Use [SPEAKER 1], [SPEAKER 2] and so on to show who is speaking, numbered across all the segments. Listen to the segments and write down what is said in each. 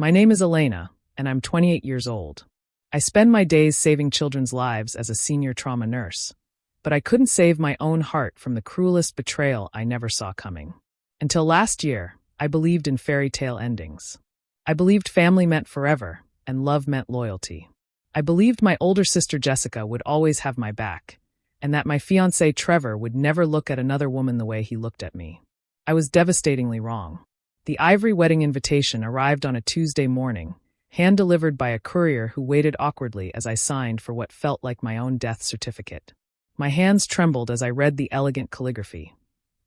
[SPEAKER 1] My name is Elena, and I'm 28 years old. I spend my days saving children's lives as a senior trauma nurse, but I couldn't save my own heart from the cruelest betrayal I never saw coming. Until last year, I believed in fairy tale endings. I believed family meant forever, and love meant loyalty. I believed my older sister Jessica would always have my back, and that my fiancé Trevor would never look at another woman the way he looked at me. I was devastatingly wrong. The ivory wedding invitation arrived on a Tuesday morning, hand-delivered by a courier who waited awkwardly as I signed for what felt like my own death certificate. My hands trembled as I read the elegant calligraphy.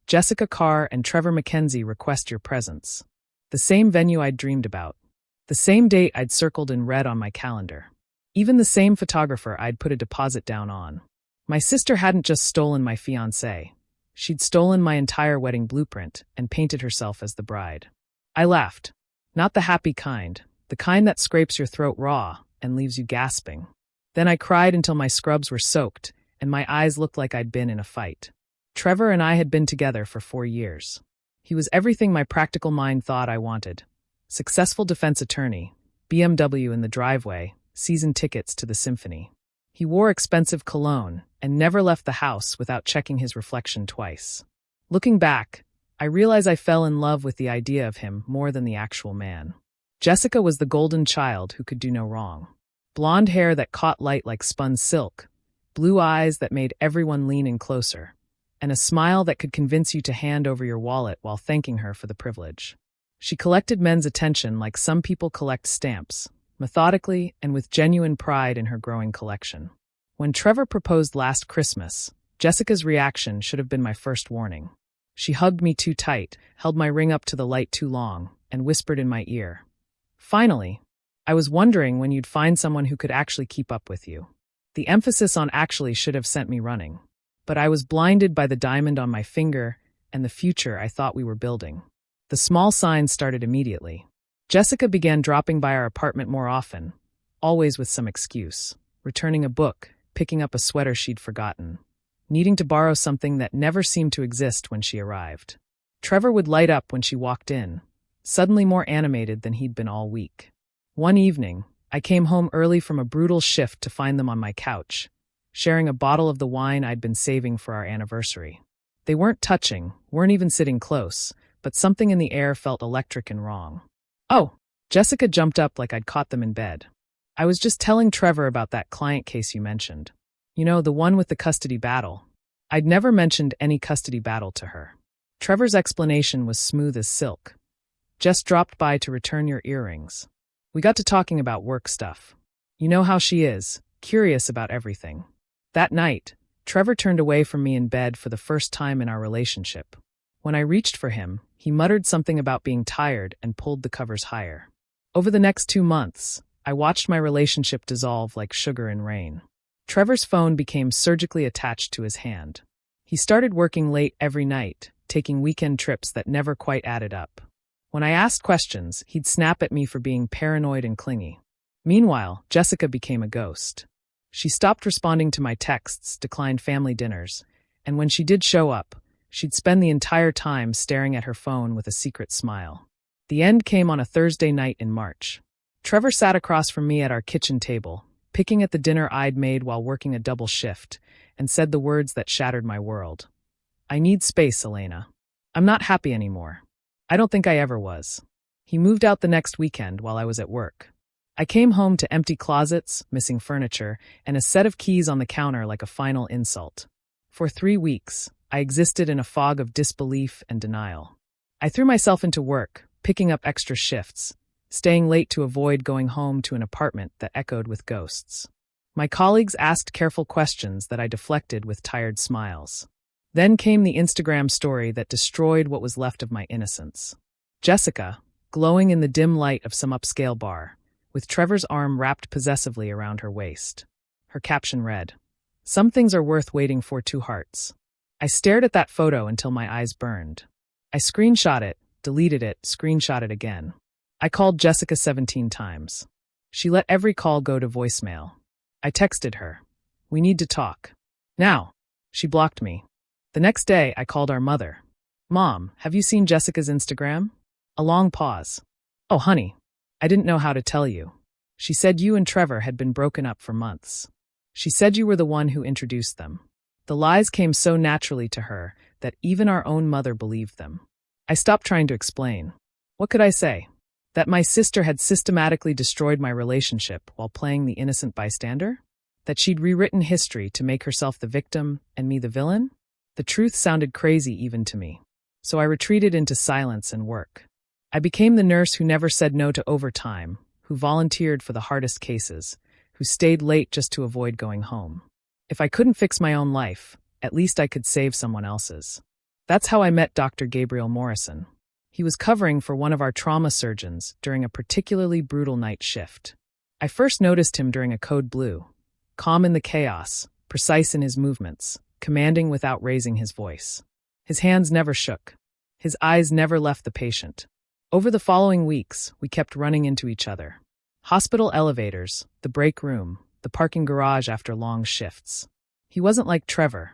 [SPEAKER 1] Jessica Carr and Trevor Mackenzie request your presence. The same venue I'd dreamed about. The same date I'd circled in red on my calendar. Even the same photographer I'd put a deposit down on. My sister hadn't just stolen my fiancé. She'd stolen my entire wedding blueprint and painted herself as the bride. I laughed. Not the happy kind, the kind that scrapes your throat raw and leaves you gasping. Then I cried until my scrubs were soaked and my eyes looked like I'd been in a fight. Trevor and I had been together for 4 years. He was everything my practical mind thought I wanted. Successful defense attorney, BMW in the driveway, season tickets to the symphony. He wore expensive cologne and never left the house without checking his reflection twice. Looking back, I realize I fell in love with the idea of him more than the actual man. Jessica was the golden child who could do no wrong. Blonde hair that caught light like spun silk, blue eyes that made everyone lean in closer, and a smile that could convince you to hand over your wallet while thanking her for the privilege. She collected men's attention like some people collect stamps, methodically and with genuine pride in her growing collection. When Trevor proposed last Christmas, Jessica's reaction should have been my first warning. She hugged me too tight, held my ring up to the light too long, and whispered in my ear, "Finally, I was wondering when you'd find someone who could actually keep up with you." The emphasis on actually should have sent me running. But I was blinded by the diamond on my finger and the future I thought we were building. The small signs started immediately. Jessica began dropping by our apartment more often, always with some excuse. Returning a book, picking up a sweater she'd forgotten, needing to borrow something that never seemed to exist when she arrived. Trevor would light up when she walked in, suddenly more animated than he'd been all week. One evening, I came home early from a brutal shift to find them on my couch, sharing a bottle of the wine I'd been saving for our anniversary. They weren't touching, weren't even sitting close, but something in the air felt electric and wrong. "Oh!" Jessica jumped up like I'd caught them in bed. "I was just telling Trevor about that client case you mentioned. You know, the one with the custody battle." I'd never mentioned any custody battle to her. Trevor's explanation was smooth as silk. "Just dropped by to return your earrings." We got to talking about work stuff. You know how she is, curious about everything. That night, Trevor turned away from me in bed for the first time in our relationship. When I reached for him, he muttered something about being tired and pulled the covers higher. Over the next 2 months, I watched my relationship dissolve like sugar in rain. Trevor's phone became surgically attached to his hand. He started working late every night, taking weekend trips that never quite added up. When I asked questions, he'd snap at me for being paranoid and clingy. Meanwhile, Jessica became a ghost. She stopped responding to my texts, declined family dinners, and when she did show up, she'd spend the entire time staring at her phone with a secret smile. The end came on a Thursday night in March. Trevor sat across from me at our kitchen table, picking at the dinner I'd made while working a double shift, and said the words that shattered my world. "I need space, Elena. I'm not happy anymore. I don't think I ever was." He moved out the next weekend while I was at work. I came home to empty closets, missing furniture, and a set of keys on the counter like a final insult. For 3 weeks, I existed in a fog of disbelief and denial. I threw myself into work, picking up extra shifts, staying late to avoid going home to an apartment that echoed with ghosts. My colleagues asked careful questions that I deflected with tired smiles. Then came the Instagram story that destroyed what was left of my innocence. Jessica, glowing in the dim light of some upscale bar, with Trevor's arm wrapped possessively around her waist. Her caption read, "Some things are worth waiting for 2 hearts." I stared at that photo until my eyes burned. I screenshot it, deleted it, screenshot it again. I called Jessica 17 times. She let every call go to voicemail. I texted her, "We need to talk. Now." She blocked me. The next day, I called our mother. "Mom, have you seen Jessica's Instagram?" A long pause. "Oh, honey, I didn't know how to tell you. She said you and Trevor had been broken up for months. She said you were the one who introduced them. The lies came so naturally to her that even our own mother believed them. I stopped trying to explain. What could I say? That my sister had systematically destroyed my relationship while playing the innocent bystander? That she'd rewritten history to make herself the victim and me the villain? The truth sounded crazy even to me. So I retreated into silence and work. I became the nurse who never said no to overtime, who volunteered for the hardest cases, who stayed late just to avoid going home. If I couldn't fix my own life, at least I could save someone else's. That's how I met Dr. Gabriel Morrison. He was covering for one of our trauma surgeons during a particularly brutal night shift. I first noticed him during a code blue, calm in the chaos, precise in his movements, commanding without raising his voice. His hands never shook. His eyes never left the patient. Over the following weeks, we kept running into each other. Hospital elevators, the break room, the parking garage after long shifts. He wasn't like Trevor.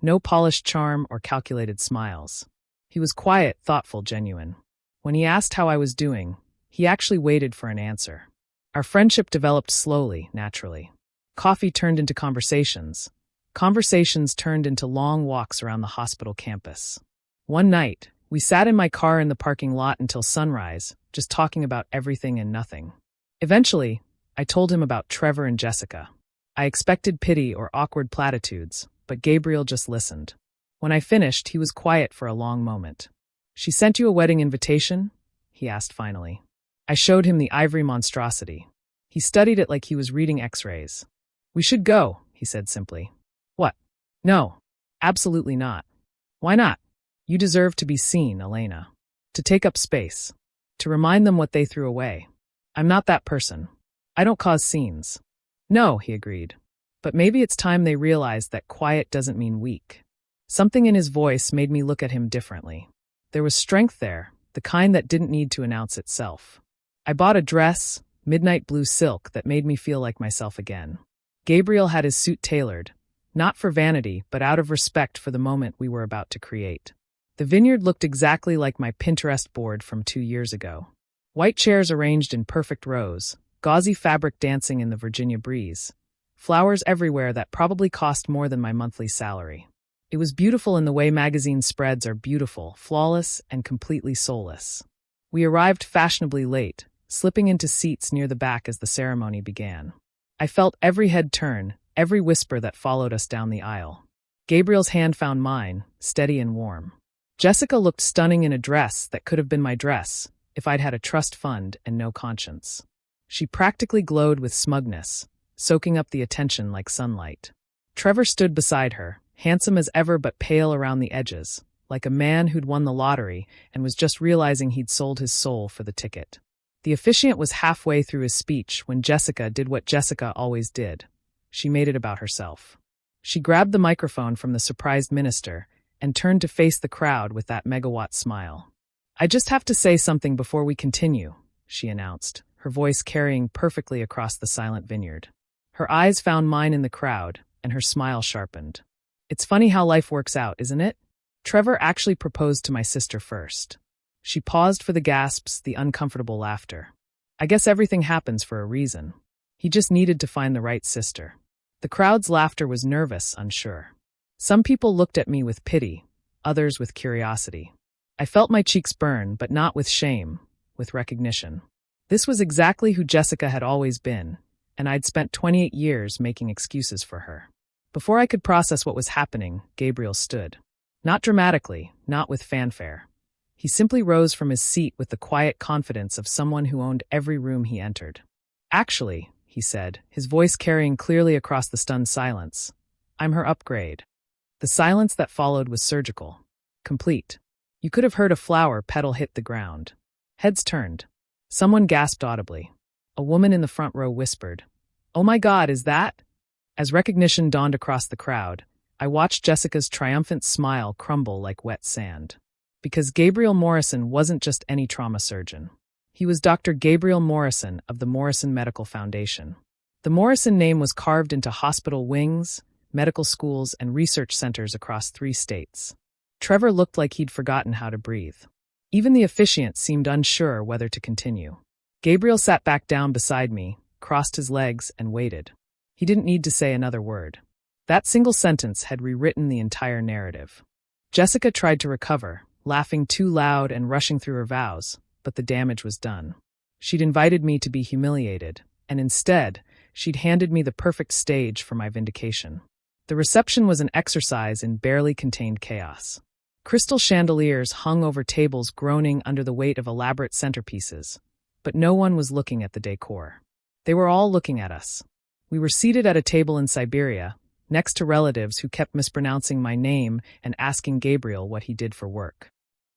[SPEAKER 1] No polished charm or calculated smiles. He was quiet, thoughtful, genuine. When he asked how I was doing, he actually waited for an answer. Our friendship developed slowly, naturally. Coffee turned into conversations. Conversations turned into long walks around the hospital campus. One night, we sat in my car in the parking lot until sunrise, just talking about everything and nothing. Eventually, I told him about Trevor and Jessica. I expected pity or awkward platitudes, but Gabriel just listened. When I finished, he was quiet for a long moment. "She sent you a wedding invitation?" he asked finally. I showed him the ivory monstrosity. He studied it like he was reading X-rays. "We should go," he said simply. "What?" "No, absolutely not." "Why not?" "You deserve to be seen, Elena. To take up space. To remind them what they threw away. I'm not that person. I don't cause scenes." "No," he agreed. "But maybe it's time they realized that quiet doesn't mean weak." Something in his voice made me look at him differently. There was strength there, the kind that didn't need to announce itself. I bought a dress, midnight blue silk, that made me feel like myself again. Gabriel had his suit tailored, not for vanity, but out of respect for the moment we were about to create. The vineyard looked exactly like my Pinterest board from 2 years ago. White chairs arranged in perfect rows, gauzy fabric dancing in the Virginia breeze, flowers everywhere that probably cost more than my monthly salary. It was beautiful in the way magazine spreads are beautiful, flawless, and completely soulless. We arrived fashionably late, slipping into seats near the back as the ceremony began. I felt every head turn, every whisper that followed us down the aisle. Gabriel's hand found mine, steady and warm. Jessica looked stunning in a dress that could have been my dress if I'd had a trust fund and no conscience. She practically glowed with smugness, soaking up the attention like sunlight. Trevor stood beside her, handsome as ever but pale around the edges, like a man who'd won the lottery and was just realizing he'd sold his soul for the ticket. The officiant was halfway through his speech when Jessica did what Jessica always did. She made it about herself. She grabbed the microphone from the surprised minister and turned to face the crowd with that megawatt smile. "I just have to say something before we continue," she announced, her voice carrying perfectly across the silent vineyard. Her eyes found mine in the crowd, and her smile sharpened. "It's funny how life works out, isn't it? Trevor actually proposed to my sister first." She paused for the gasps, the uncomfortable laughter. "I guess everything happens for a reason. He just needed to find the right sister." The crowd's laughter was nervous, unsure. Some people looked at me with pity, others with curiosity. I felt my cheeks burn, but not with shame, with recognition. This was exactly who Jessica had always been, and I'd spent 28 years making excuses for her. Before I could process what was happening, Gabriel stood. Not dramatically, not with fanfare. He simply rose from his seat with the quiet confidence of someone who owned every room he entered. "Actually," he said, his voice carrying clearly across the stunned silence, "I'm her upgrade." The silence that followed was surgical, complete. You could have heard a flower petal hit the ground. Heads turned. Someone gasped audibly. A woman in the front row whispered, "Oh my God, is that?" As recognition dawned across the crowd, I watched Jessica's triumphant smile crumble like wet sand. Because Gabriel Morrison wasn't just any trauma surgeon. He was Dr. Gabriel Morrison of the Morrison Medical Foundation. The Morrison name was carved into hospital wings, medical schools, and research centers across 3 states. Trevor looked like he'd forgotten how to breathe. Even the officiant seemed unsure whether to continue. Gabriel sat back down beside me, crossed his legs, and waited. He didn't need to say another word. That single sentence had rewritten the entire narrative. Jessica tried to recover, laughing too loud and rushing through her vows, but the damage was done. She'd invited me to be humiliated, and instead, she'd handed me the perfect stage for my vindication. The reception was an exercise in barely contained chaos. Crystal chandeliers hung over tables groaning under the weight of elaborate centerpieces, but no one was looking at the decor. They were all looking at us. We were seated at a table in Siberia, next to relatives who kept mispronouncing my name and asking Gabriel what he did for work.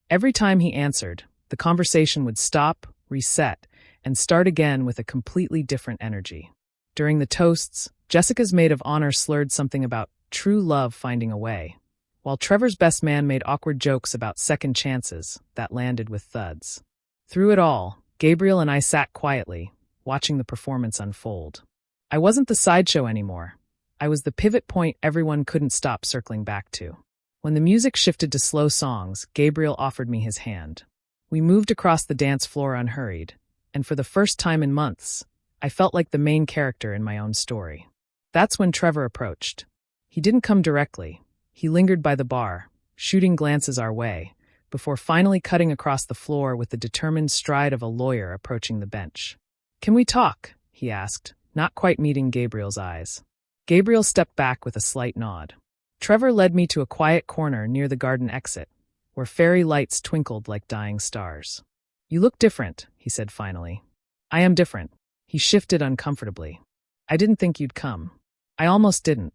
[SPEAKER 1] Every time he answered, the conversation would stop, reset, and start again with a completely different energy. During the toasts, Jessica's maid of honor slurred something about true love finding a way, while Trevor's best man made awkward jokes about second chances that landed with thuds. Through it all, Gabriel and I sat quietly, watching the performance unfold. I wasn't the sideshow anymore. I was the pivot point everyone couldn't stop circling back to. When the music shifted to slow songs, Gabriel offered me his hand. We moved across the dance floor unhurried, and for the first time in months, I felt like the main character in my own story. That's when Trevor approached. He didn't come directly. He lingered by the bar, shooting glances our way, before finally cutting across the floor with the determined stride of a lawyer approaching the bench. "Can we talk?" he asked, not quite meeting Gabriel's eyes. Gabriel stepped back with a slight nod. Trevor led me to a quiet corner near the garden exit, where fairy lights twinkled like dying stars. "You look different," he said finally. "I am different." He shifted uncomfortably. "I didn't think you'd come. I almost didn't.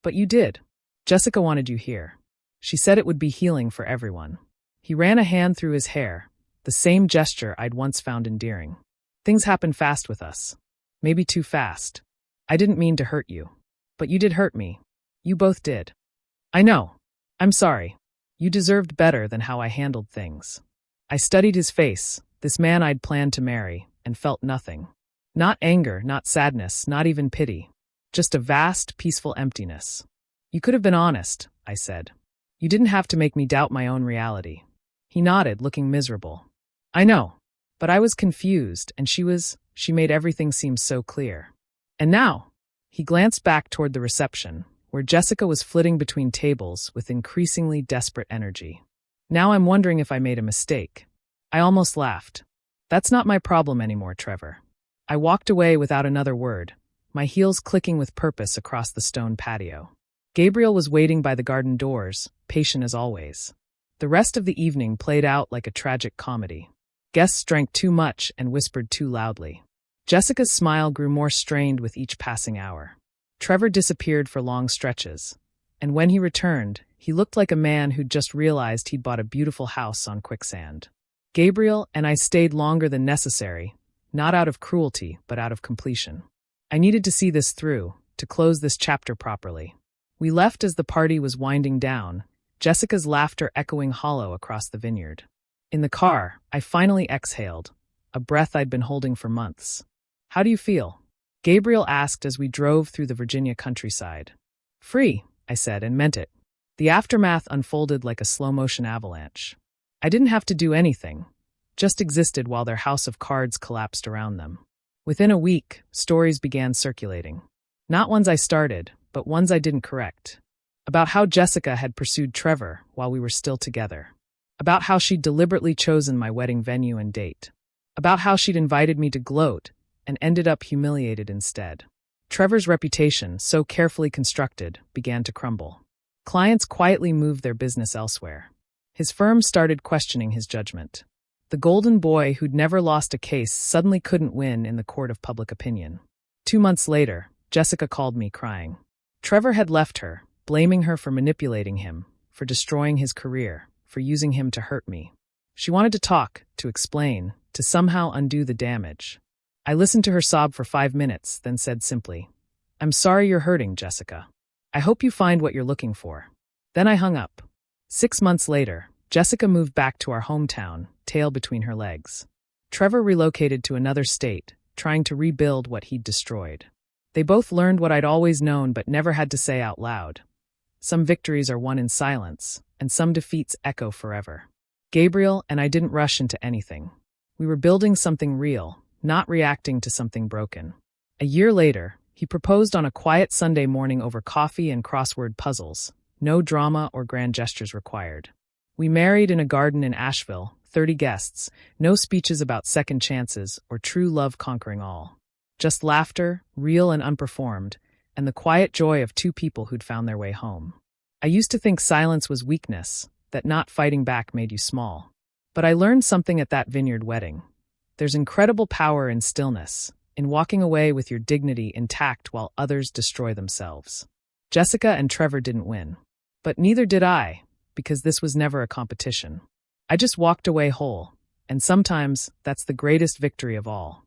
[SPEAKER 1] But you did. Jessica wanted you here. She said it would be healing for everyone." He ran a hand through his hair, the same gesture I'd once found endearing. "Things happen fast with us. Maybe too fast. I didn't mean to hurt you. But you did hurt me. You both did. I know. I'm sorry. You deserved better than how I handled things." I studied his face, this man I'd planned to marry, and felt nothing. Not anger, not sadness, not even pity. Just a vast, peaceful emptiness. "You could have been honest," I said. "You didn't have to make me doubt my own reality." He nodded, looking miserable. "I know. But I was confused, and she made everything seem so clear. And now," he glanced back toward the reception, where Jessica was flitting between tables with increasingly desperate energy. "Now I'm wondering if I made a mistake." I almost laughed. "That's not my problem anymore, Trevor." I walked away without another word, my heels clicking with purpose across the stone patio. Gabriel was waiting by the garden doors, patient as always. The rest of the evening played out like a tragic comedy. Guests drank too much and whispered too loudly. Jessica's smile grew more strained with each passing hour. Trevor disappeared for long stretches, and when he returned, he looked like a man who'd just realized he'd bought a beautiful house on quicksand. Gabriel and I stayed longer than necessary, not out of cruelty, but out of completion. I needed to see this through, to close this chapter properly. We left as the party was winding down, Jessica's laughter echoing hollow across the vineyard. In the car, I finally exhaled, a breath I'd been holding for months. "How do you feel?" Gabriel asked as we drove through the Virginia countryside. "Free," I said, and meant it. The aftermath unfolded like a slow-motion avalanche. I didn't have to do anything, just existed while their house of cards collapsed around them. Within a week, stories began circulating. Not ones I started, but ones I didn't correct. About how Jessica had pursued Trevor while we were still together. About how she'd deliberately chosen my wedding venue and date. About how she'd invited me to gloat and ended up humiliated instead. Trevor's reputation, so carefully constructed, began to crumble. Clients quietly moved their business elsewhere. His firm started questioning his judgment. The golden boy who'd never lost a case suddenly couldn't win in the court of public opinion. 2 months later, Jessica called me crying. Trevor had left her, blaming her for manipulating him, for destroying his career, for using him to hurt me. She wanted to talk, to explain, to somehow undo the damage. I listened to her sob for 5 minutes, then said simply, "I'm sorry you're hurting, Jessica. I hope you find what you're looking for." Then I hung up. 6 months later, Jessica moved back to our hometown, tail between her legs. Trevor relocated to another state, trying to rebuild what he'd destroyed. They both learned what I'd always known but never had to say out loud. Some victories are won in silence, and some defeats echo forever. Gabriel and I didn't rush into anything. We were building something real, not reacting to something broken. A year later, he proposed on a quiet Sunday morning over coffee and crossword puzzles. No drama or grand gestures required. We married in a garden in Asheville, 30 guests, no speeches about second chances or true love conquering all. Just laughter, real and unperformed, and the quiet joy of two people who'd found their way home. I used to think silence was weakness, that not fighting back made you small. But I learned something at that vineyard wedding. There's incredible power in stillness, in walking away with your dignity intact while others destroy themselves. Jessica and Trevor didn't win. But neither did I, because this was never a competition. I just walked away whole, and sometimes that's the greatest victory of all.